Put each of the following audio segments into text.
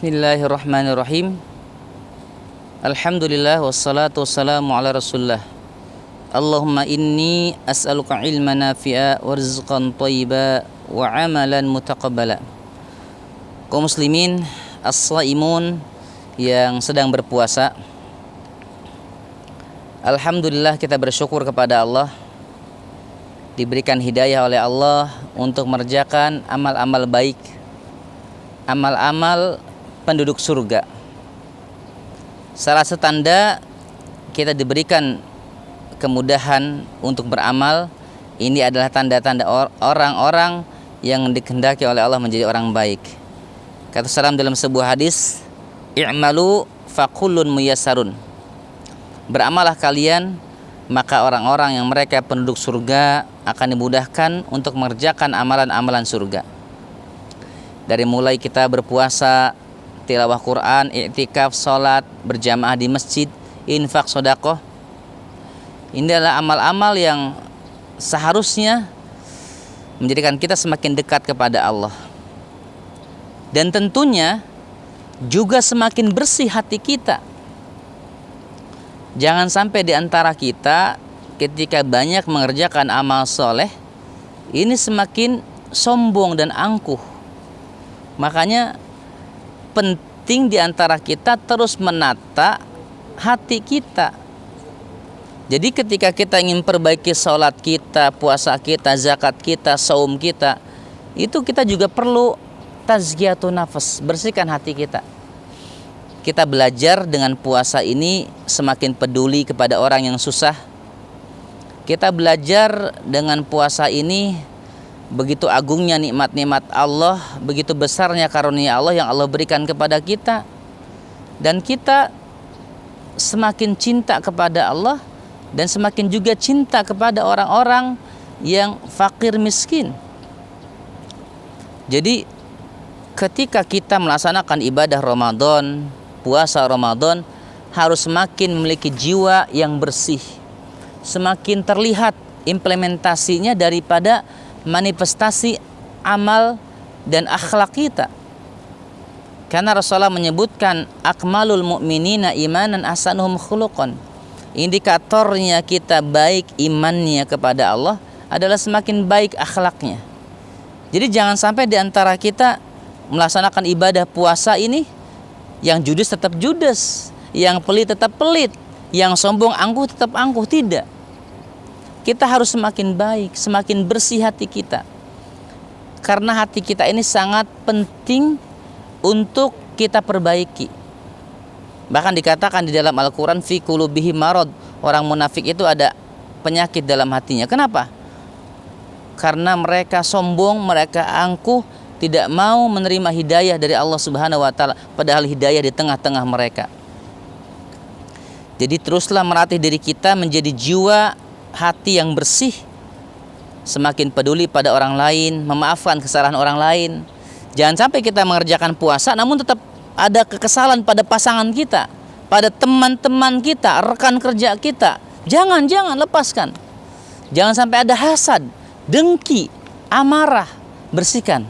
Bismillahirrahmanirrahim. Alhamdulillah wassalatu wassalamu ala Rasulillah. Allahumma inni as'aluka ilman nafi'a wa rizqan thayyiba wa amalan mutaqabbala. Kaum muslimin as-shaimun yang sedang berpuasa, alhamdulillah kita bersyukur kepada Allah diberikan hidayah oleh Allah untuk mengerjakan amal-amal baik, amal-amal penduduk surga. Salah satu tanda kita diberikan kemudahan untuk beramal, ini adalah tanda-tanda orang-orang yang dikehendaki oleh Allah menjadi orang baik. Kata salam dalam sebuah hadis, i'malu fakullun muyassarun. Beramalah kalian, maka orang-orang yang mereka penduduk surga akan dimudahkan untuk mengerjakan amalan-amalan surga. Dari mulai kita berpuasa, tilawah Quran, i'tikaf, sholat, berjamaah di masjid, infak, sedekah. Ini adalah amal-amal yang seharusnya menjadikan kita semakin dekat kepada Allah. Dan tentunya juga semakin bersih hati kita. Jangan sampai di antara kita ketika banyak mengerjakan amal soleh, ini semakin sombong dan angkuh. Makanya penting di antara kita terus menata hati kita. Jadi ketika kita ingin perbaiki sholat kita, puasa kita, zakat kita, saum kita, itu kita juga perlu tazkiyatun nafas, bersihkan hati kita. Kita belajar dengan puasa ini semakin peduli kepada orang yang susah. Kita belajar dengan puasa ini begitu agungnya nikmat-nikmat Allah, begitu besarnya karunia Allah yang Allah berikan kepada kita. Dan kita semakin cinta kepada Allah dan semakin juga cinta kepada orang-orang yang fakir miskin. Jadi ketika kita melaksanakan ibadah Ramadan, puasa Ramadan, harus semakin memiliki jiwa yang bersih. Semakin terlihat implementasinya daripada manifestasi amal dan akhlak kita. Karena Rasulullah menyebutkan akmalul mu'minina imanan ahsanuhum khuluqan. Indikatornya kita baik imannya kepada Allah adalah semakin baik akhlaknya. Jadi jangan sampai di antara kita melaksanakan ibadah puasa ini yang judes tetap judes, yang pelit tetap pelit, yang sombong angkuh tetap angkuh. Tidak. Kita harus semakin baik, semakin bersih hati kita. Karena hati kita ini sangat penting untuk kita perbaiki. Bahkan dikatakan di dalam Al-Quran, fi qulubihi marad, orang munafik itu ada penyakit dalam hatinya. Kenapa? Karena mereka sombong, mereka angkuh, tidak mau menerima hidayah dari Allah Subhanahu wa Ta'ala, padahal hidayah di tengah-tengah mereka. Jadi teruslah melatih diri kita menjadi jiwa hati yang bersih, semakin peduli pada orang lain, memaafkan kesalahan orang lain. Jangan sampai kita mengerjakan puasa namun tetap ada kekesalan pada pasangan kita, pada teman-teman kita, rekan kerja kita. Jangan lepaskan. Jangan sampai ada hasad, dengki, amarah. Bersihkan.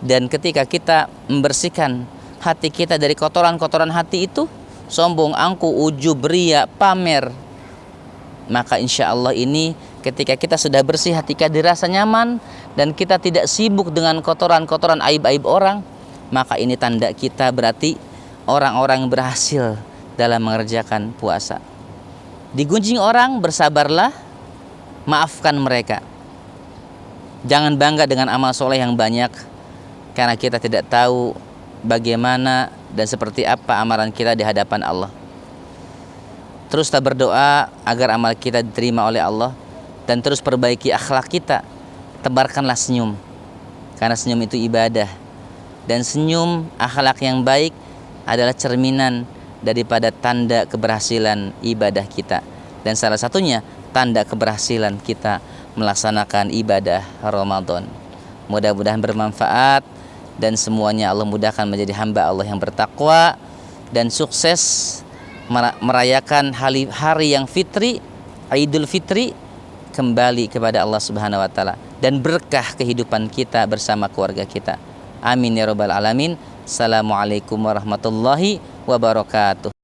Dan ketika kita membersihkan hati kita dari kotoran-kotoran hati itu, sombong, angkuh, ujub, riya, pamer, maka insya Allah ini ketika kita sudah bersih, hati kita dirasa nyaman dan kita tidak sibuk dengan kotoran-kotoran aib-aib orang, maka ini tanda kita berarti orang-orang yang berhasil dalam mengerjakan puasa. Digunjing orang, bersabarlah, maafkan mereka. Jangan bangga dengan amal soleh yang banyak, karena kita tidak tahu bagaimana dan seperti apa amalan kita di hadapan Allah. Teruslah berdoa agar amal kita diterima oleh Allah, dan terus perbaiki akhlak kita. Tebarkanlah senyum, karena senyum itu ibadah, dan senyum akhlak yang baik adalah cerminan daripada tanda keberhasilan ibadah kita. Dan salah satunya tanda keberhasilan kita melaksanakan ibadah Ramadan. Mudah-mudahan bermanfaat dan semuanya Allah mudahkan menjadi hamba Allah yang bertakwa dan sukses merayakan hari yang fitri, Idul Fitri, kembali kepada Allah Subhanahu wa Ta'ala, dan berkah kehidupan kita bersama keluarga kita. Amin ya rabbal alamin. Assalamualaikum warahmatullahi wabarakatuh.